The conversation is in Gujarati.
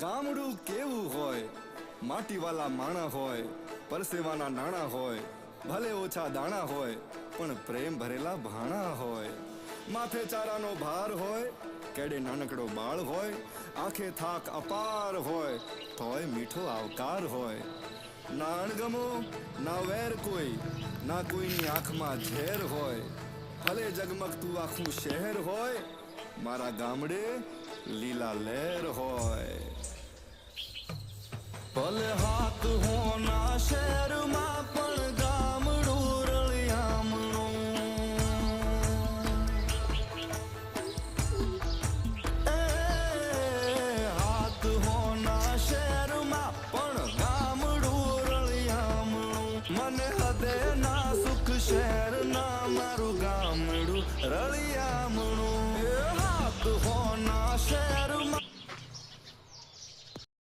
ગામડું કેવું હોય, માટીવાલા માણા હોય, પરસેવાના નાણા હોય, ભલે ઓછા દાણા હોય પણ પ્રેમ ભરેલા ભાણા હોય. માથે ચારાનો ભાર હોય, કેડે નાનકડો બાળ હોય, આંખે થાક અપાર હોય તોય મીઠો આવકાર હોય. ના અણગમો ના વેર કોઈ, ના કોઈની આંખમાં ઝેર હોય. ભલે જગમગતું આખું શહેર હોય, મારા ગામડે લીલા લહેર હોય. ભલે હાથ હોના શહેરમાં પણ ગામડું રળિયામણું. હાથ હોના શહેરમાં પણ ગામડું રળિયામણું. મને હદે ના સુખ શહેર ના મારું ગામડું રળિયા